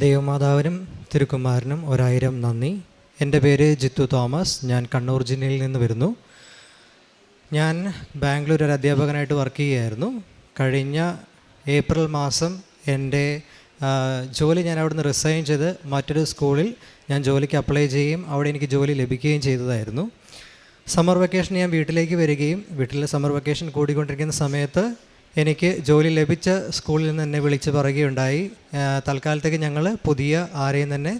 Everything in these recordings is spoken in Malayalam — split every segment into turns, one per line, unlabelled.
ദൈവമാതാവിനും തിരുക്കുമാരനും 1000 നന്ദി. എൻ്റെ പേര് ജിത്തു തോമസ്. ഞാൻ കണ്ണൂർ ജില്ലയിൽ നിന്ന് വരുന്നു. ഞാൻ ബാംഗ്ലൂർ ഒരു അധ്യാപകനായിട്ട് വർക്ക് ചെയ്യുകയായിരുന്നു. കഴിഞ്ഞ ഏപ്രിൽ മാസം എൻ്റെ ജോലി ഞാൻ അവിടെ നിന്ന് റിസൈൻ ചെയ്ത് മറ്റൊരു സ്കൂളിൽ ഞാൻ ജോലിക്ക് അപ്ലൈ ചെയ്യുകയും അവിടെ എനിക്ക് ജോലി ലഭിക്കുകയും ചെയ്തതായിരുന്നു. സമ്മർ വെക്കേഷൻ ഞാൻ വീട്ടിലേക്ക് വരികയും വീട്ടിലെ സമ്മർ വെക്കേഷൻ കൂടിക്കൊണ്ടിരിക്കുന്ന സമയത്ത് എനിക്ക് ജോലി ലഭിച്ച സ്കൂളിൽ നിന്ന് എന്നെ വിളിച്ച് പറയുകയുണ്ടായി, തൽക്കാലത്തേക്ക് ഞങ്ങൾ പുതിയ ആരെയും തന്നെ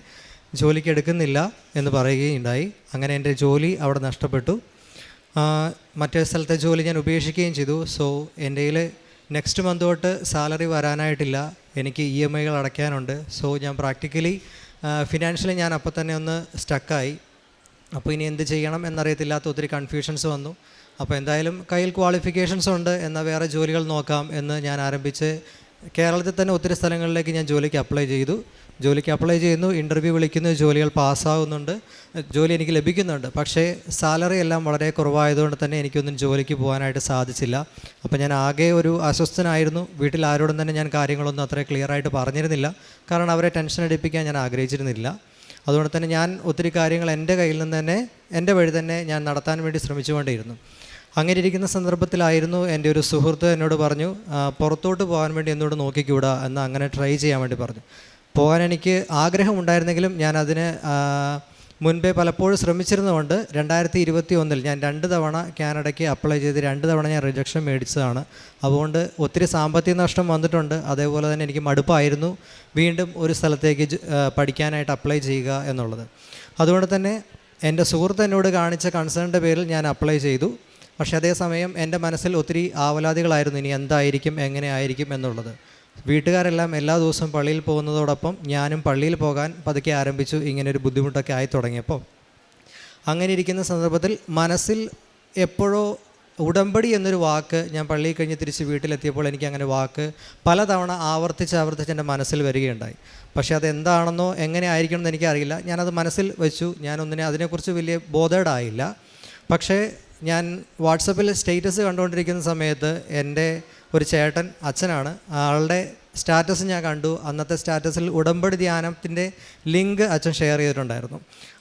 ജോലിക്ക് എടുക്കുന്നില്ല എന്ന് പറയുകയുണ്ടായി. അങ്ങനെ എൻ്റെ ജോലി അവിടെ നഷ്ടപ്പെട്ടു. മറ്റേ സ്ഥലത്തെ ജോലി ഞാൻ ഉപേക്ഷിക്കുകയും ചെയ്തു. സോ എൻ്റെ കയ്യിൽ നെക്സ്റ്റ് മന്ത് തൊട്ട് സാലറി വരാനായിട്ടില്ല. എനിക്ക് EMI അടയ്ക്കാനുണ്ട്. സോ ഞാൻ പ്രാക്ടിക്കലി ഫിനാൻഷ്യലി ഞാൻ അപ്പോൾ തന്നെ ഒന്ന് സ്റ്റക്കായി. അപ്പോൾ ഇനി എന്ത് ചെയ്യണം എന്നറിയത്തില്ലാത്ത ഒത്തിരി കൺഫ്യൂഷൻസ് വന്നു. അപ്പോൾ എന്തായാലും കയ്യിൽ ക്വാളിഫിക്കേഷൻസ് ഉണ്ട്, എന്നാൽ വേറെ ജോലികൾ നോക്കാം എന്ന് ഞാൻ ആരംഭിച്ച് കേരളത്തിൽ തന്നെ ഒത്തിരി സ്ഥലങ്ങളിലേക്ക് ഞാൻ ജോലിക്ക് അപ്ലൈ ചെയ്യുന്നു. ഇൻ്റർവ്യൂ വിളിക്കുന്നു, ജോലികൾ പാസ്സാകുന്നുണ്ട്, ജോലി എനിക്ക് ലഭിക്കുന്നുണ്ട്. പക്ഷേ സാലറി എല്ലാം വളരെ കുറവായതുകൊണ്ട് തന്നെ എനിക്കൊന്നും ജോലിക്ക് പോകാനായിട്ട് സാധിച്ചില്ല. അപ്പോൾ ഞാൻ ആകെ ഒരു അസ്വസ്ഥനായിരുന്നു. വീട്ടിൽ ആരോടും തന്നെ ഞാൻ കാര്യങ്ങളൊന്നും അത്ര ക്ലിയറായിട്ട് പറഞ്ഞിരുന്നില്ല. കാരണം അവരെ ടെൻഷൻ അടിപ്പിക്കാൻ ഞാൻ ആഗ്രഹിച്ചിരുന്നില്ല. അതുകൊണ്ട് തന്നെ ഞാൻ ഒത്തിരി കാര്യങ്ങൾ എൻ്റെ കയ്യിൽ നിന്ന് തന്നെ എൻ്റെ വഴി തന്നെ ഞാൻ നടത്താൻ വേണ്ടി ശ്രമിച്ചുകൊണ്ടേയിരുന്നു. അങ്ങനെ ഇരിക്കുന്ന സന്ദർഭത്തിലായിരുന്നു എൻ്റെ ഒരു സുഹൃത്ത് എന്നോട് പറഞ്ഞു, പുറത്തോട്ട് പോകാൻ വേണ്ടി എന്നോട് നോക്കിക്കൂടാ എന്ന്, അങ്ങനെ ട്രൈ ചെയ്യാൻ വേണ്ടി പറഞ്ഞു. പോകാൻ എനിക്ക് ആഗ്രഹമുണ്ടായിരുന്നെങ്കിലും ഞാൻ അതിന് മുൻപേ പലപ്പോഴും ശ്രമിച്ചിരുന്നതുകൊണ്ട് 2021 ഞാൻ 2 തവണ കാനഡയ്ക്ക് അപ്ലൈ ചെയ്ത് 2 തവണ ഞാൻ റിജക്ഷൻ മേടിച്ചതാണ്. അതുകൊണ്ട് ഒത്തിരി സാമ്പത്തിക നഷ്ടം വന്നിട്ടുണ്ട്. അതേപോലെ തന്നെ എനിക്ക് മടുപ്പായിരുന്നു വീണ്ടും ഒരു സ്ഥലത്തേക്ക് പഠിക്കാനായിട്ട് അപ്ലൈ ചെയ്യുക എന്നുള്ളത്. അതുകൊണ്ട് തന്നെ എൻ്റെ സുഹൃത്ത് എന്നോട് കാണിച്ച കൺസേണിൻ്റെ പേരിൽ ഞാൻ അപ്ലൈ ചെയ്തു. പക്ഷേ അതേസമയം എൻ്റെ മനസ്സിൽ ഒത്തിരി ആവലാതികളായിരുന്നു, ഇനി എന്തായിരിക്കും, എങ്ങനെ ആയിരിക്കും എന്നുള്ളത്. വീട്ടുകാരെല്ലാം എല്ലാ ദിവസവും പള്ളിയിൽ പോകുന്നതോടൊപ്പം ഞാനും പള്ളിയിൽ പോകാൻ പതുക്കെ ആരംഭിച്ചു. ഇങ്ങനൊരു ബുദ്ധിമുട്ടൊക്കെ ആയി തുടങ്ങിയപ്പോൾ അങ്ങനെ ഇരിക്കുന്ന സന്ദർഭത്തിൽ മനസ്സിൽ എപ്പോഴോ ഉടമ്പടി എന്നൊരു വാക്ക്, ഞാൻ പള്ളിയിൽ കഴിഞ്ഞ് തിരിച്ച് വീട്ടിലെത്തിയപ്പോൾ എനിക്ക് അങ്ങനെ വാക്ക് പലതവണ ആവർത്തിച്ച് എൻ്റെ മനസ്സിൽ വരികയുണ്ടായി. പക്ഷേ അതെന്താണെന്നോ എങ്ങനെ ആയിരിക്കണം എന്ന് എനിക്കറിയില്ല. ഞാനത് മനസ്സിൽ വെച്ചു. ഞാനൊന്നിനെ അതിനെക്കുറിച്ച് വലിയ ബോധേഡായില്ല. പക്ഷേ ഞാൻ വാട്സപ്പിൽ സ്റ്റേറ്റസ് കണ്ടുകൊണ്ടിരിക്കുന്ന സമയത്ത് എൻ്റെ ഒരു ചേട്ടൻ, അച്ഛനാണ്, ആളുടെ സ്റ്റാറ്റസ് ഞാൻ കണ്ടു. അന്നത്തെ സ്റ്റാറ്റസിൽ ഉടമ്പടി ധ്യാനത്തിൻ്റെ ലിങ്ക് അച്ഛൻ ഷെയർ ചെയ്തിട്ടുണ്ടായിരുന്നു.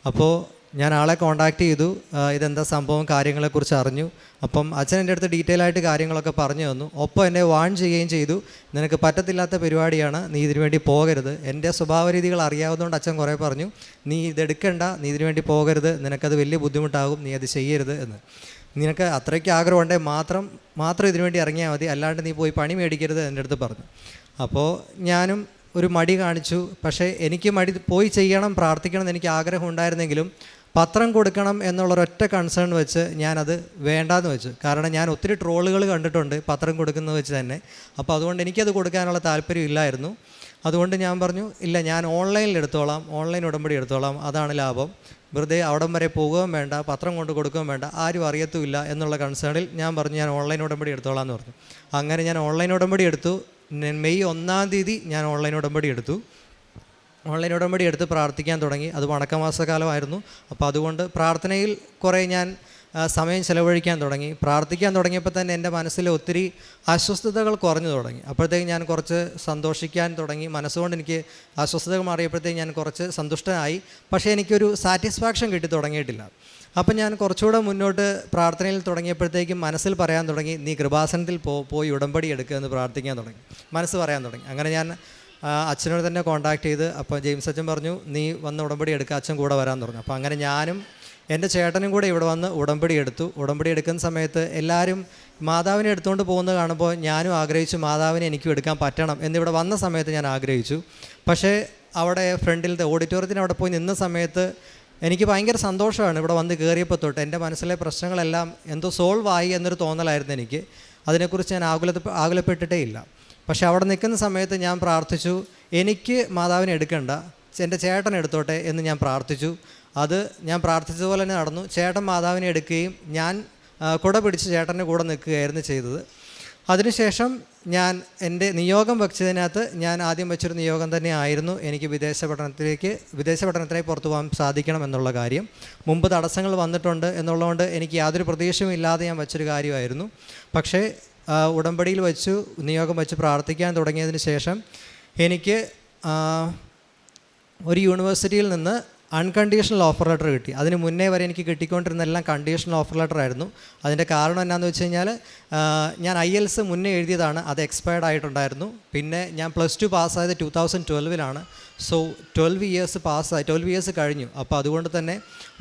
അപ്പോൾ ഞാൻ ആളെ കോൺടാക്റ്റ് ചെയ്തു, ഇതെന്താ സംഭവം, കാര്യങ്ങളെക്കുറിച്ച് അറിഞ്ഞു. അപ്പം അച്ഛൻ എൻ്റെ അടുത്ത് ഡീറ്റെയിൽ ആയിട്ട് കാര്യങ്ങളൊക്കെ പറഞ്ഞു തന്നു. ഒപ്പം എന്നെ വാൺ ചെയ്യുകയും ചെയ്തു, നിനക്ക് പറ്റത്തില്ലാത്ത പരിപാടിയാണ്, നീ ഇതിനു വേണ്ടി പോകരുത്. എൻ്റെ സ്വഭാവ രീതികൾ അറിയാവുന്നതുകൊണ്ട് അച്ഛൻ കുറേ പറഞ്ഞു, നീ ഇതെടുക്കണ്ട, നീ ഇതിനു വേണ്ടി പോകരുത്, നിനക്കത് വലിയ ബുദ്ധിമുട്ടാകും, നീ അത് ചെയ്യരുത് എന്ന്. നിനക്ക് അത്രയ്ക്ക് ആഗ്രഹമുണ്ടെങ്കിൽ മാത്രം ഇതിനു വേണ്ടി ഇറങ്ങിയാൽ മതി, അല്ലാണ്ട് നീ പോയി പണി മേടിക്കരുത് എൻ്റെ അടുത്ത് പറഞ്ഞു. അപ്പോൾ ഞാനും ഒരു മടി കാണിച്ചു. പക്ഷേ എനിക്ക് പോയി ചെയ്യണം, പ്രാർത്ഥിക്കണം എന്ന് എനിക്ക് ആഗ്രഹം ഉണ്ടായിരുന്നെങ്കിലും പത്രം കൊടുക്കണം എന്നുള്ളൊരൊറ്റ കൺസേൺ വെച്ച് ഞാനത് വേണ്ടാന്ന് വെച്ചു. കാരണം ഞാൻ ഒത്തിരി ട്രോളുകൾ കണ്ടിട്ടുണ്ട് പത്രം കൊടുക്കുന്നത് വെച്ച് തന്നെ. അപ്പോൾ അതുകൊണ്ട് എനിക്കത് കൊടുക്കാനുള്ള താല്പര്യം ഇല്ലായിരുന്നു. അതുകൊണ്ട് ഞാൻ പറഞ്ഞു, ഇല്ല, ഞാൻ ഓൺലൈനിൽ എടുത്തോളാം, ഓൺലൈൻ ഉടമ്പടി എടുത്തോളാം, അതാണ് ലാഭം. വെറുതെ അവിടം വരെ പോകുകയും വേണ്ട, പത്രം കൊണ്ട് കൊടുക്കുകയും വേണ്ട, ആരും അറിയത്തുമില്ല എന്നുള്ള കൺസേണിൽ ഞാൻ പറഞ്ഞു, ഞാൻ ഓൺലൈൻ ഉടമ്പടി എടുത്തോളാം എന്ന് പറഞ്ഞു. അങ്ങനെ ഞാൻ ഓൺലൈൻ ഉടമ്പടി എടുത്തു. മെയ് 1 തീയതി ഞാൻ ഓൺലൈൻ ഉടമ്പടി എടുത്ത് പ്രാർത്ഥിക്കാൻ തുടങ്ങി. അത് വണക്കമാസക്കാലമായിരുന്നു. അപ്പോൾ അതുകൊണ്ട് പ്രാർത്ഥനയിൽ കുറേ ഞാൻ സമയം ചിലവഴിക്കാൻ തുടങ്ങി. പ്രാർത്ഥിക്കാൻ തുടങ്ങിയപ്പോൾ തന്നെ എൻ്റെ മനസ്സിൽ ഒത്തിരി അസ്വസ്ഥതകൾ കുറഞ്ഞു തുടങ്ങി. അപ്പോഴത്തേക്ക് ഞാൻ കുറച്ച് സന്തോഷിക്കാൻ തുടങ്ങി. മനസ്സുകൊണ്ട് എനിക്ക് അസ്വസ്ഥതകൾ മാറിയപ്പോഴത്തേക്ക് ഞാൻ കുറച്ച് സന്തുഷ്ടനായി. പക്ഷേ എനിക്കൊരു സാറ്റിസ്ഫാക്ഷൻ കിട്ടി തുടങ്ങിയിട്ടില്ല. അപ്പം ഞാൻ കുറച്ചുകൂടെ മുന്നോട്ട് പ്രാർത്ഥനയിൽ തുടങ്ങിയപ്പോഴത്തേക്കും മനസ്സിൽ പറയാൻ തുടങ്ങി, നീ കൃപാസനത്തിൽ പോയി ഉടമ്പടി എടുക്കുക എന്ന് പ്രാർത്ഥിക്കാൻ തുടങ്ങി, മനസ്സ് പറയാൻ തുടങ്ങി. അങ്ങനെ ഞാൻ അച്ഛനോട് തന്നെ കോൺടാക്ട് ചെയ്ത്, അപ്പോൾ ജെയിംസ് അച്ഛൻ പറഞ്ഞു, നീ വന്ന് ഉടമ്പടി എടുക്കുക, അച്ഛൻ കൂടെ വരാൻ പറഞ്ഞു. അപ്പോൾ അങ്ങനെ ഞാനും എൻ്റെ ചേട്ടനും കൂടെ ഇവിടെ വന്ന് ഉടമ്പടി എടുക്കുന്ന സമയത്ത് എല്ലാവരും മാതാവിനെ എടുത്തുകൊണ്ട് പോകുന്നത് കാണുമ്പോൾ ഞാനും ആഗ്രഹിച്ചു, മാതാവിനെ എനിക്കും എടുക്കാൻ പറ്റണം എന്നിവിടെ വന്ന സമയത്ത് ഞാൻ ആഗ്രഹിച്ചു. പക്ഷേ അവിടെ ഫ്രണ്ടിലത്തെ ഓഡിറ്റോറിയത്തിന് അവിടെ പോയി നിന്ന സമയത്ത് എനിക്ക് ഭയങ്കര സന്തോഷമാണ്. ഇവിടെ വന്ന് കയറിയപ്പോൾ തൊട്ട് എൻ്റെ മനസ്സിലെ പ്രശ്നങ്ങളെല്ലാം എന്തോ സോൾവ് ആയി എന്നൊരു തോന്നലായിരുന്നു എനിക്ക്. അതിനെക്കുറിച്ച് ഞാൻ ആകുലപ്പെട്ടിട്ടേ ഇല്ല. പക്ഷേ അവിടെ നിൽക്കുന്ന സമയത്ത് ഞാൻ പ്രാർത്ഥിച്ചു, എനിക്ക് മാതാവിനെ എടുക്കണ്ട, എൻ്റെ ചേട്ടൻ എടുത്തോട്ടെ എന്ന് ഞാൻ പ്രാർത്ഥിച്ചു. അത് ഞാൻ പ്രാർത്ഥിച്ചതുപോലെ തന്നെ നടന്നു. ചേട്ടൻ മാതാവിനെ എടുക്കുകയും ഞാൻ കുട പിടിച്ച് ചേട്ടൻ്റെ കൂടെ നിൽക്കുകയായിരുന്നു ചെയ്തത്. അതിനുശേഷം ഞാൻ എൻ്റെ നിയോഗം വെച്ചതിനകത്ത് ഞാൻ ആദ്യം വെച്ചൊരു നിയോഗം തന്നെ ആയിരുന്നു, എനിക്ക് വിദേശ പഠനത്തിനായി പുറത്തു പോകാൻ സാധിക്കണം എന്നുള്ള കാര്യം. മുമ്പ് തടസ്സങ്ങൾ വന്നിട്ടുണ്ട് എന്നുള്ളതുകൊണ്ട് എനിക്ക് യാതൊരു പ്രതീക്ഷയും ഇല്ലാതെ ഞാൻ വെച്ചൊരു കാര്യമായിരുന്നു. പക്ഷേ ഉടമ്പടിയിൽ വെച്ചു, നിയോഗം വെച്ച് പ്രാർത്ഥിക്കാൻ തുടങ്ങിയതിന് ശേഷം എനിക്ക് ഒരു യൂണിവേഴ്സിറ്റിയിൽ നിന്ന് അൺകണ്ടീഷണൽ ഓഫർ ലെറ്റർ കിട്ടി. അതിന് മുന്നേ വരെ എനിക്ക് കിട്ടിക്കൊണ്ടിരുന്ന എല്ലാം കണ്ടീഷണൽ ഓഫർ ലെറ്റർ ആയിരുന്നു. അതിൻ്റെ കാരണം എന്നാന്ന് വെച്ച് കഴിഞ്ഞാൽ ഞാൻ IELTS മുന്നേ എഴുതിയതാണ്, അത് എക്സ്പയർഡ് ആയിട്ടുണ്ടായിരുന്നു. പിന്നെ ഞാൻ +2 പാസ്സായത് 2012 സോ 12 ഇയേഴ്സ് കഴിഞ്ഞു. അപ്പോൾ അതുകൊണ്ട് തന്നെ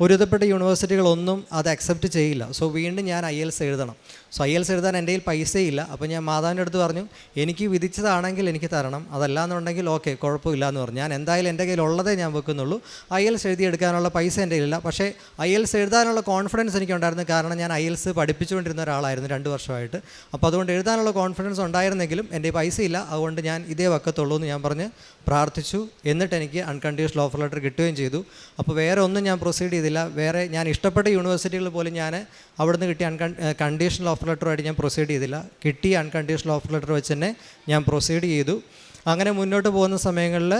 ഒരുവിധപ്പെട്ട യൂണിവേഴ്സിറ്റികളൊന്നും അത് അക്സെപ്റ്റ് ചെയ്യില്ല. സോ വീണ്ടും ഞാൻ IELTS എഴുതണം. സോ IELTS എഴുതാൻ എൻ്റെ കയ്യിൽ പൈസയില്ല. അപ്പോൾ ഞാൻ മാതാവിൻ്റെ അടുത്ത് പറഞ്ഞു, എനിക്ക് വിധിച്ചതാണെങ്കിൽ എനിക്ക് തരണം, അതല്ലാന്നുണ്ടെങ്കിൽ ഓക്കെ കുഴപ്പമില്ല എന്ന് പറഞ്ഞു. ഞാൻ എന്തായാലും എൻ്റെ കയ്യിലുള്ളതേ ഞാൻ വെക്കുന്നുള്ളൂ. IELTS എഴുതിയെടുക്കാനുള്ള പൈസ എൻ്റെ കയ്യിലില്ല. പക്ഷേ IELTS എഴുതാനുള്ള കോൺഫിഡൻസ് എനിക്കുണ്ടായിരുന്നു. കാരണം ഞാൻ IELTS പഠിപ്പിച്ചുകൊണ്ടിരുന്ന ഒരാളായിരുന്നു 2 വർഷമായിട്ട്. അപ്പോൾ അതുകൊണ്ട് എഴുതാനുള്ള കോൺഫിഡൻസ് ഉണ്ടായിരുന്നെങ്കിലും എൻ്റെ പൈസയില്ല, അതുകൊണ്ട് ഞാൻ ഇതേ വെക്കത്തുള്ളൂ എന്ന് ഞാൻ പറഞ്ഞ് പ്രാർത്ഥിച്ചു. എന്നിട്ട് എനിക്ക് അൺകണ്ടീഷണൽ ഓഫർ ലെറ്റർ കിട്ടുകയും ചെയ്തു. അപ്പോൾ വേറെ ഒന്നും ഞാൻ പ്രൊസീഡ് ചെയ്തില്ല. വേറെ ഞാൻ ഇഷ്ടപ്പെട്ട യൂണിവേഴ്സിറ്റികളിൽ പോലും ഞാൻ അവിടുന്ന് കിട്ടിയ കണ്ടീഷണൽ ഓഫർ ലെറ്ററുമായിട്ട് ഞാൻ പ്രൊസീഡ് ചെയ്തില്ല. കിട്ടിയ അൺകണ്ടീഷണൽ ഓഫർ ലെറ്റർ വെച്ച് തന്നെ ഞാൻ പ്രൊസീഡ് ചെയ്തു. അങ്ങനെ മുന്നോട്ട് പോകുന്ന സമയങ്ങളിൽ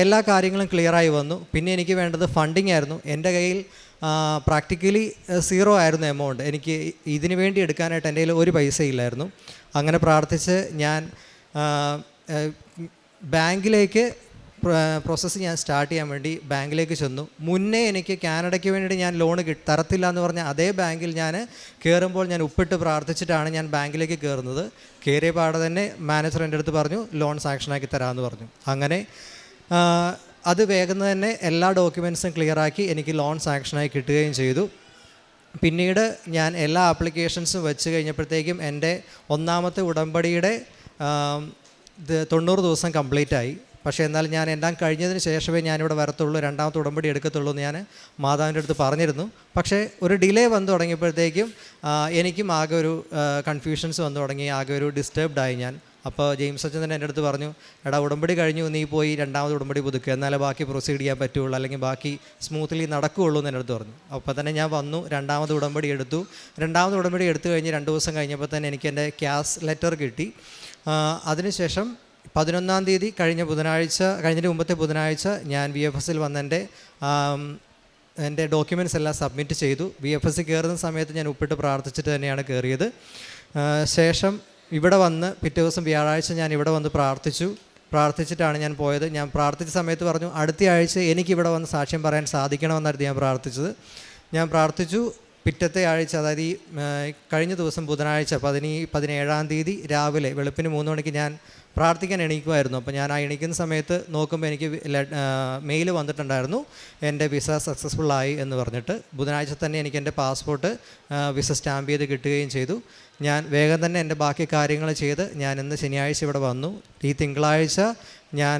എല്ലാ കാര്യങ്ങളും ക്ലിയറായി വന്നു. പിന്നെ എനിക്ക് വേണ്ടത് ഫണ്ടിങ് ആയിരുന്നു. എൻ്റെ കയ്യിൽ പ്രാക്ടിക്കലി 0 ആയിരുന്നു എമൗണ്ട്. എനിക്ക് ഇതിനു വേണ്ടി എടുക്കാനായിട്ട് എൻ്റെ കയ്യിൽ ഒരു പൈസ ഇല്ലായിരുന്നു. അങ്ങനെ പ്രാർത്ഥിച്ച് ഞാൻ ബാങ്കിലേക്ക് പ്രോസസ്സ് ഞാൻ സ്റ്റാർട്ട് ചെയ്യാൻ വേണ്ടി ബാങ്കിലേക്ക് ചെന്നു. മുന്നേ എനിക്ക് കാനഡയ്ക്ക് വേണ്ടി ഞാൻ ലോൺ തരത്തില്ല എന്ന് പറഞ്ഞ അതേ ബാങ്കിൽ ഞാൻ കയറുമ്പോൾ ഞാൻ ഉപ്പിട്ട് പ്രാർത്ഥിച്ചിട്ടാണ് ഞാൻ ബാങ്കിലേക്ക് കയറുന്നത്. കയറിയ പാടെ തന്നെ മാനേജർ എൻ്റെ അടുത്ത് പറഞ്ഞു ലോൺ സാങ്ഷനാക്കി തരാമെന്ന് പറഞ്ഞു. അങ്ങനെ അത് വേഗം തന്നെ എല്ലാ ഡോക്യുമെൻറ്റ്സും ക്ലിയറാക്കി എനിക്ക് ലോൺ സാങ്ഷനായി കിട്ടുകയും ചെയ്തു. പിന്നീട് ഞാൻ എല്ലാ ആപ്ലിക്കേഷൻസും വെച്ച് കഴിഞ്ഞപ്പോഴത്തേക്കും എൻ്റെ ഒന്നാമത്തെ ഉടമ്പടിയുടെ 90 ദിവസം കംപ്ലീറ്റ് ആയി. പക്ഷേ എന്നാൽ ഞാൻ എല്ലാം കഴിഞ്ഞതിന് ശേഷമേ ഞാനിവിടെ വരത്തുള്ളൂ, രണ്ടാമത്തെ ഉടമ്പടി എടുക്കത്തുള്ളൂ എന്ന് ഞാൻ മാതാവിൻ്റെ അടുത്ത് പറഞ്ഞിരുന്നു. പക്ഷേ ഒരു ഡിലേ വന്നു തുടങ്ങിയപ്പോഴത്തേക്കും എനിക്കും ആകെ ഒരു കൺഫ്യൂഷൻസ് വന്നു തുടങ്ങി, ആകെ ഒരു ഡിസ്റ്റർബ്ഡായി ഞാൻ. അപ്പോൾ ജെയിംസ് അച്ഛൻ തന്നെ എൻ്റെ അടുത്ത് പറഞ്ഞു, എടാ ഉടമ്പടി കഴിഞ്ഞു, നീ പോയി രണ്ടാമത് ഉടമ്പടി പുതുക്കുക, എന്നാലേ ബാക്കി പ്രൊസീഡ് ചെയ്യാൻ പറ്റുള്ളൂ, അല്ലെങ്കിൽ ബാക്കി സ്മൂത്ത്ലി നടക്കുകയുള്ളൂ എന്ന് എൻ്റെ അടുത്ത് പറഞ്ഞു. അപ്പോൾ തന്നെ ഞാൻ വന്നു, രണ്ടാമത് ഉടമ്പടി എടുത്തു. രണ്ടാമത് ഉടമ്പടി എടുത്തു കഴിഞ്ഞ് 2 ദിവസം കഴിഞ്ഞപ്പോൾ തന്നെ എനിക്ക് എൻ്റെ ക്യാഷ് ലെറ്റർ കിട്ടി. അതിനുശേഷം 11-ാം തീയതി കഴിഞ്ഞതിന് മുമ്പത്തെ ബുധനാഴ്ച ഞാൻ VFSൽ വന്ന് എൻ്റെ ഡോക്യുമെൻറ്റ്സ് എല്ലാം സബ്മിറ്റ് ചെയ്തു. VFS കയറുന്ന സമയത്ത് ഞാൻ ഉപ്പിട്ട് പ്രാർത്ഥിച്ചിട്ട് തന്നെയാണ് കയറിയത്. ശേഷം ഇവിടെ വന്ന് പിറ്റേ ദിവസം വ്യാഴാഴ്ച ഞാൻ ഇവിടെ വന്ന് പ്രാർത്ഥിച്ചിട്ടാണ് ഞാൻ പോയത്. ഞാൻ പ്രാർത്ഥിച്ച സമയത്ത് പറഞ്ഞു, അടുത്ത ആഴ്ച എനിക്കിവിടെ വന്ന് സാക്ഷ്യം പറയാൻ സാധിക്കണമെന്നായിരുന്നു ഞാൻ പ്രാർത്ഥിച്ചത്. ഞാൻ പ്രാർത്ഥിച്ചു. പിറ്റത്തെ ആഴ്ച, അതായത് ഈ കഴിഞ്ഞ ദിവസം ബുധനാഴ്ച 17-ാം തീയതി രാവിലെ വെളുപ്പിന് 3 മണിക്ക് ഞാൻ പ്രാർത്ഥിക്കാൻ എണീക്കുമായിരുന്നു. അപ്പോൾ ഞാൻ ആ എണീക്കുന്ന സമയത്ത് നോക്കുമ്പോൾ എനിക്ക് മെയിൽ വന്നിട്ടുണ്ടായിരുന്നു, എൻ്റെ വിസ സക്സസ്ഫുള്ളായി എന്ന് പറഞ്ഞിട്ട്. ബുധനാഴ്ച തന്നെ എനിക്ക് എൻ്റെ പാസ്പോർട്ട് വിസ സ്റ്റാമ്പ് ചെയ്ത് കിട്ടുകയും ചെയ്തു. ഞാൻ വേഗം തന്നെ എൻ്റെ ബാക്കി കാര്യങ്ങൾ ചെയ്ത് ഞാൻ ഇന്ന് ശനിയാഴ്ച ഇവിടെ വന്നു. ഈ തിങ്കളാഴ്ച ഞാൻ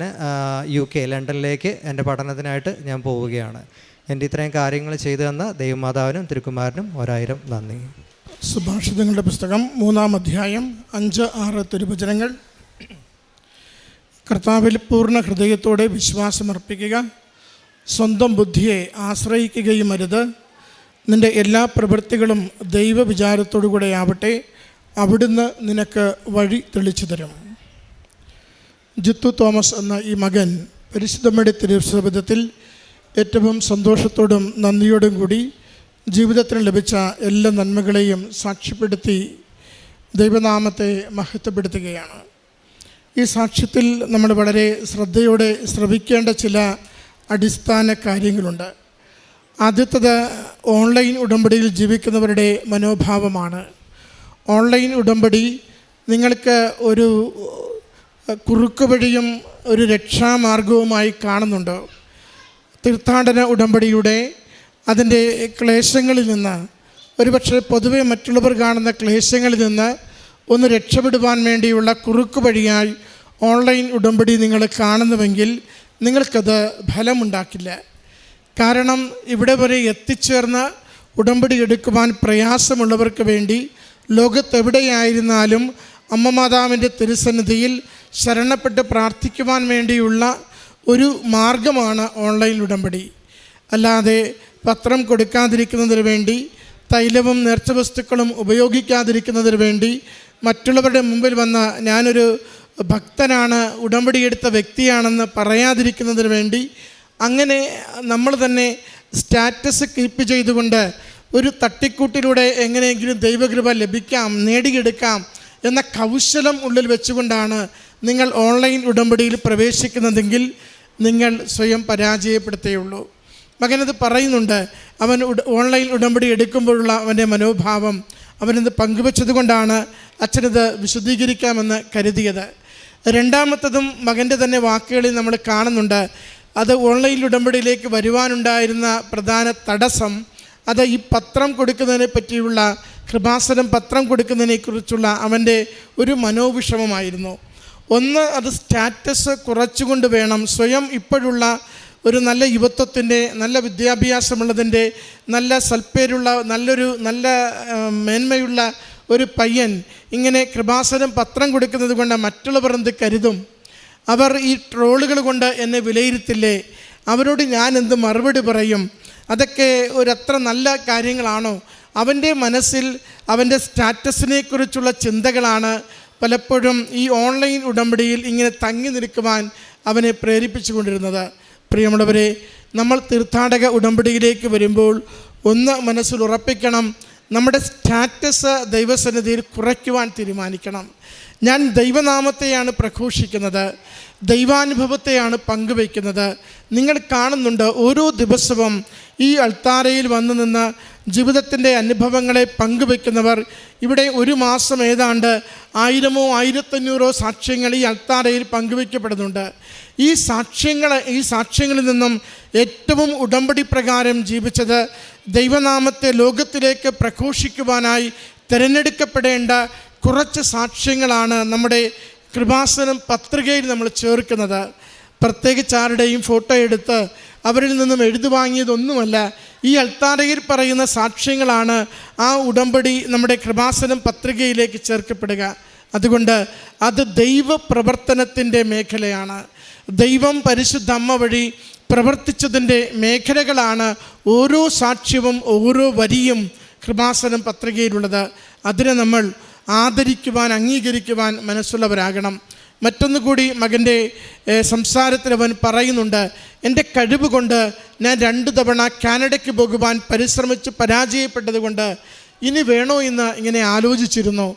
UK ലണ്ടനിലേക്ക് എൻ്റെ പഠനത്തിനായിട്ട് ഞാൻ പോവുകയാണ്. എൻ്റെ ഇത്രയും കാര്യങ്ങൾ ചെയ്തു തന്ന ദൈവമാതാവിനും തിരുക്കുമാരനും 1000 നന്ദി.
സുഭാഷിതങ്ങളുടെ പുസ്തകം 3-ാം അധ്യായം 5-6 തിരുവചനങ്ങൾ. കർത്താവിൽ പൂർണ്ണ ഹൃദയത്തോടെ വിശ്വാസമർപ്പിക്കുക, സ്വന്തം ബുദ്ധിയെ ആശ്രയിക്കുകയും അരുത്. നിൻ്റെ എല്ലാ പ്രവൃത്തികളും ദൈവവിചാരത്തോടു കൂടെ ആവട്ടെ, അവിടുന്ന് നിനക്ക് വഴി തെളിച്ചു തരും. ജിത്തു തോമസ് എന്ന ഈ മകൻ പരിശുദ്ധമ്മയുടെ തിരുസവിധത്തിൽ ഏറ്റവും സന്തോഷത്തോടും നന്ദിയോടും കൂടി ജീവിതത്തിന് ലഭിച്ച എല്ലാ നന്മകളെയും സാക്ഷ്യപ്പെടുത്തി ദൈവനാമത്തെ മഹത്വപ്പെടുത്തുകയാണ്. ഈ സാക്ഷ്യത്തിൽ നമ്മൾ വളരെ ശ്രദ്ധയോടെ ശ്രവിക്കേണ്ട ചില അടിസ്ഥാന കാര്യങ്ങളുണ്ട്. ആദ്യത്തേത് ഓൺലൈൻ ഉടമ്പടിയിൽ ജീവിക്കുന്നവരുടെ മനോഭാവമാണ്. ഓൺലൈൻ ഉടമ്പടി നിങ്ങൾക്ക് ഒരു കുറുക്കുവഴിയും ഒരു രക്ഷാമാർഗവുമായി കാണുന്നുണ്ട്. തീർത്ഥാടന ഉടമ്പടിയുടെ അതിൻ്റെ ക്ലേശങ്ങളിൽ നിന്ന്, ഒരുപക്ഷെ പൊതുവെ മറ്റുള്ളവർ കാണുന്ന ക്ലേശങ്ങളിൽ നിന്ന് ഒന്ന് രക്ഷപ്പെടുവാൻ വേണ്ടിയുള്ള കുറുക്ക് വഴിയായി ഓൺലൈൻ ഉടമ്പടി നിങ്ങൾ കാണുന്നുവെങ്കിൽ നിങ്ങൾക്കത് ഫലമുണ്ടാക്കില്ല. കാരണം ഇവിടെ വരെ എത്തിച്ചേർന്ന് ഉടമ്പടി എടുക്കുവാൻ പ്രയാസമുള്ളവർക്ക് വേണ്ടി ലോകത്തെവിടെയായിരുന്നാലും അമ്മ മാതാവിൻ്റെ തിരുസന്നിധിയിൽ ശരണപ്പെട്ട് പ്രാർത്ഥിക്കുവാൻ വേണ്ടിയുള്ള ഒരു മാർഗമാണ് ഓൺലൈൻ ഉടമ്പടി. അല്ലാതെ പത്രം കൊടുക്കാതിരിക്കുന്നതിന് വേണ്ടി, തൈലവും നേർച്ച വസ്തുക്കളും ഉപയോഗിക്കാതിരിക്കുന്നതിന് വേണ്ടി, മറ്റുള്ളവരുടെ മുമ്പിൽ വന്ന് ഞാനൊരു ഭക്തനാണ്, ഉടമ്പടി എടുത്ത വ്യക്തിയാണെന്ന് പറയാതിരിക്കുന്നതിന് വേണ്ടി, അങ്ങനെ നമ്മൾ തന്നെ സ്റ്റാറ്റസ് കീപ്പ് ചെയ്തുകൊണ്ട് ഒരു തട്ടിക്കൂട്ടിലൂടെ എങ്ങനെയെങ്കിലും ദൈവകൃപ ലഭിക്കാം, നേടിയെടുക്കാം എന്ന കൗശലം ഉള്ളിൽ വെച്ചുകൊണ്ടാണ് നിങ്ങൾ ഓൺലൈൻ ഉടമ്പടിയിൽ പ്രവേശിക്കുന്നതെങ്കിൽ നിങ്ങൾ സ്വയം പരാജയപ്പെടുത്തേയുള്ളൂ. മകനത് പറയുന്നുണ്ട്. അവൻ ഓൺലൈൻ ഉടമ്പടി എടുക്കുമ്പോഴുള്ള അവൻ്റെ മനോഭാവം അവനത് പങ്കുവച്ചത് കൊണ്ടാണ് അച്ഛനത് വിശദീകരിക്കാമെന്ന് കരുതിയത്. രണ്ടാമത്തതും മകൻ്റെ തന്നെ വാക്കുകളിൽ നമ്മൾ കാണുന്നുണ്ട്. അത് ഓൺലൈൻ ഉടമ്പടിയിലേക്ക് വരുവാനുണ്ടായിരുന്ന പ്രധാന തടസ്സം അത് ഈ പത്രം കൊടുക്കുന്നതിനെ പറ്റിയുള്ള കൃപാസനം പത്രം കൊടുക്കുന്നതിനെക്കുറിച്ചുള്ള അവൻ്റെ ഒരു മനോവിഷമമായിരുന്നു. ഒന്ന്, അത് സ്റ്റാറ്റസ് കുറച്ചുകൊണ്ട് വേണം സ്വയം ഇപ്പോഴുള്ള ഒരു നല്ല യുവത്വത്തിൻ്റെ, നല്ല വിദ്യാഭ്യാസമുള്ളതിൻ്റെ, നല്ല സൽപ്പേരുള്ള നല്ല മേന്മയുള്ള ഒരു പയ്യൻ ഇങ്ങനെ കൃപാസനം പത്രം കൊടുക്കുന്നത് കൊണ്ട് മറ്റുള്ളവർ എന്ത് കരുതും? അവർ ഈ ട്രോളുകൾ കൊണ്ട് എന്നെ വിലയിരുത്തില്ലേ? അവരോട് ഞാൻ എന്ത് മറുപടി പറയും? അതൊക്കെ ഒരത്ര നല്ല കാര്യങ്ങളാണോ? അവൻ്റെ മനസ്സിൽ അവൻ്റെ സ്റ്റാറ്റസിനെക്കുറിച്ചുള്ള ചിന്തകളാണ് പലപ്പോഴും ഈ ഓൺലൈൻ ഉടമ്പടിയിൽ ഇങ്ങനെ തങ്ങി നിൽക്കുവാൻ അവനെ പ്രേരിപ്പിച്ചു കൊണ്ടിരുന്നത്. പ്രിയമുള്ളവരെ, നമ്മൾ തീർത്ഥാടക ഉടമ്പടിയിലേക്ക് വരുമ്പോൾ ഒന്ന് മനസ്സിൽ ഉറപ്പിക്കണം, നമ്മുടെ സ്റ്റാറ്റസ് ദൈവസന്നിധിയിൽ കുറയ്ക്കുവാൻ തീരുമാനിക്കണം. ഞാൻ ദൈവനാമത്തെയാണ് പ്രഘോഷിക്കുന്നത്, ദൈവാനുഭവത്തെയാണ് പങ്കുവയ്ക്കുന്നത്. നിങ്ങൾ കാണുന്നുണ്ട്, ഓരോ ദിവസവും ഈ അൾത്താരയിൽ വന്നു നിന്ന് ജീവിതത്തിൻ്റെ അനുഭവങ്ങളെ പങ്കുവയ്ക്കുന്നവർ ഇവിടെ ഒരു മാസം ഏതാണ്ട് 1000 1500 സാക്ഷ്യങ്ങൾ ഈ അൾത്താരയിൽ പങ്കുവയ്ക്കപ്പെടുന്നുണ്ട്. ഈ സാക്ഷ്യങ്ങളിൽ നിന്നും ഏറ്റവും ഉടമ്പടി പ്രകാരം ജീവിച്ചത് ദൈവനാമത്തെ ലോകത്തിലേക്ക് പ്രഘോഷിക്കുവാനായി തിരഞ്ഞെടുക്കപ്പെടേണ്ട കുറച്ച് സാക്ഷ്യങ്ങളാണ് നമ്മുടെ കൃപാസനം പത്രികയിൽ നമ്മൾ ചേർക്കുന്നത്. പ്രത്യേകിച്ച് ആരുടെയും ഫോട്ടോ എടുത്ത് അവരിൽ നിന്നും എഴുതി വാങ്ങിയതൊന്നുമല്ല. ഈ അൾത്താരയിൽ പറയുന്ന സാക്ഷ്യങ്ങളാണ് ആ ഉടമ്പടി നമ്മുടെ കൃപാസനം പത്രികയിലേക്ക് ചേർക്കപ്പെടുക. അതുകൊണ്ട് അത് ദൈവപ്രവർത്തനത്തിൻ്റെ മേഖലയാണ്. ദൈവം പരിശുദ്ധ അമ്മ വഴി പ്രവർത്തിച്ചതിൻ്റെ മേഖലകളാണ് ഓരോ സാക്ഷ്യവും ഓരോ വരിയും കൃപാസനം പത്രികയിലുള്ളത്. അതിനെ നമ്മൾ ആദരിക്കുവാൻ, അംഗീകരിക്കുവാൻ മനസ്സുള്ളവരാകണം. മറ്റൊന്നുകൂടി മകൻ്റെ സംസാരത്തിൽ അവൻ പറയുന്നുണ്ട്, എൻ്റെ കഴിവ് കൊണ്ട് ഞാൻ 2 തവണ കാനഡയ്ക്ക് പോകുവാൻ പരിശ്രമിച്ച് പരാജയപ്പെട്ടത് കൊണ്ട് ഇനി വേണോ എന്ന് ഇങ്ങനെ ആലോചിച്ചിരുന്നു.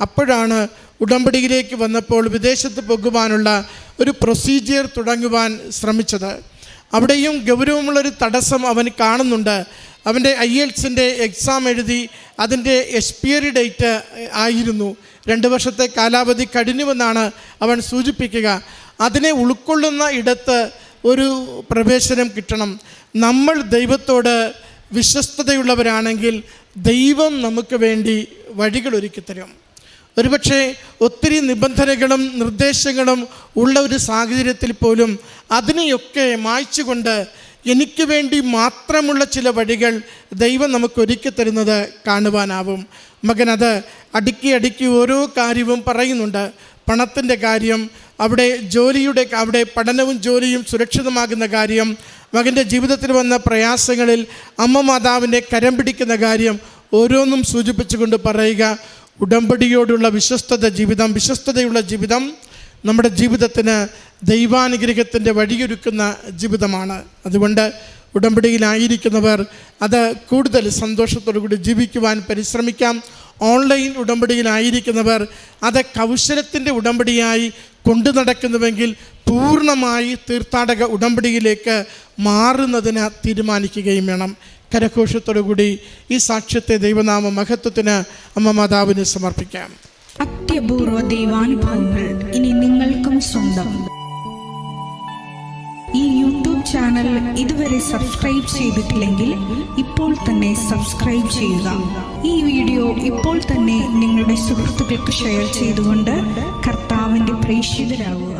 അപ്പോഴാണ് ഉടമ്പടിയിലേക്ക് വന്നപ്പോൾ വിദേശത്ത് പോകുവാനുള്ള ഒരു പ്രൊസീജിയർ തുടങ്ങുവാൻ ശ്രമിച്ചത്. അവിടെയും ഗൗരവമുള്ളൊരു തടസ്സം അവൻ കാണുന്നുണ്ട്. അവൻ്റെ IELTS-ൻ്റെ എക്സാം എഴുതി അതിൻ്റെ എക്സ്പയറി ഡേറ്റ് ആയിരുന്നു. 2 വർഷത്തെ കാലാവധി കഴിഞ്ഞുവെന്നാണ് അവൻ സൂചിപ്പിക്കുക. അതിനെ ഉൾക്കൊള്ളുന്ന ഇടത്ത് ഒരു പ്രവേശനം കിട്ടണം. നമ്മൾ ദൈവത്തോട് വിശ്വസ്തതയുള്ളവരാണെങ്കിൽ ദൈവം നമുക്ക് വേണ്ടി വഴികൾ ഒരുക്കിത്തരും. ഒരുപക്ഷെ ഒത്തിരി നിബന്ധനകളും നിർദ്ദേശങ്ങളും ഉള്ള ഒരു സാഹചര്യത്തിൽ പോലും അതിനെയൊക്കെ മായ്ച്ചുകൊണ്ട് എനിക്ക് വേണ്ടി മാത്രമുള്ള ചില വഴികൾ ദൈവം നമുക്ക് ഒരുക്കി തരുന്നത് കാണുവാനാവും. മകനത് അടുക്കി ഓരോ കാര്യവും പറയുന്നുണ്ട്. പണത്തിൻ്റെ കാര്യം, അവിടെ പഠനവും ജോലിയും സുരക്ഷിതമാകുന്ന കാര്യം, മകൻ്റെ ജീവിതത്തിൽ വന്ന പ്രയാസങ്ങളിൽ അമ്മ മാതാവിൻ്റെ കരം പിടിക്കുന്ന കാര്യം, ഓരോന്നും സൂചിപ്പിച്ചുകൊണ്ട് പറയുക, ഉടമ്പടിയോടുള്ള വിശ്വസ്തതയുള്ള ജീവിതം നമ്മുടെ ജീവിതത്തിന് ദൈവാനുഗ്രഹത്തിൻ്റെ വഴിയൊരുക്കുന്ന ജീവിതമാണ്. അതുകൊണ്ട് ഉടമ്പടിയിലായിരിക്കുന്നവർ അത് കൂടുതൽ സന്തോഷത്തോടു കൂടി ജീവിക്കുവാൻ പരിശ്രമിക്കാം. ഓൺലൈൻ ഉടമ്പടിയിലായിരിക്കുന്നവർ അത് കൗശലത്തിൻ്റെ ഉടമ്പടിയായി കൊണ്ടു നടക്കുന്നുവെങ്കിൽ പൂർണ്ണമായി തീർത്ഥാടക ഉടമ്പടിയിലേക്ക് മാറുന്നതിന് തീരുമാനിക്കുകയും വേണം. കരഘോഷത്തോടുകൂടി ഈ സാക്ഷ്യത്തെ ദൈവനാമ മഹത്വത്തിന് അമ്മ മാതാവിന് സമർപ്പിക്കാം.
അത്യപൂർവ ദൈവാനുഭവങ്ങൾ ഇനി നിങ്ങൾക്കും സ്വന്തം. ഈ യൂട്യൂബ് ചാനൽ ഇതുവരെ സബ്സ്ക്രൈബ് ചെയ്തിട്ടില്ലെങ്കിൽ ഇപ്പോൾ തന്നെ സബ്സ്ക്രൈബ് ചെയ്യുക. ഈ വീഡിയോ ഇപ്പോൾ തന്നെ നിങ്ങളുടെ സുഹൃത്തുക്കൾക്ക് ഷെയർ ചെയ്തുകൊണ്ട് കർത്താവിൻ്റെ പ്രേക്ഷിതരാകുക.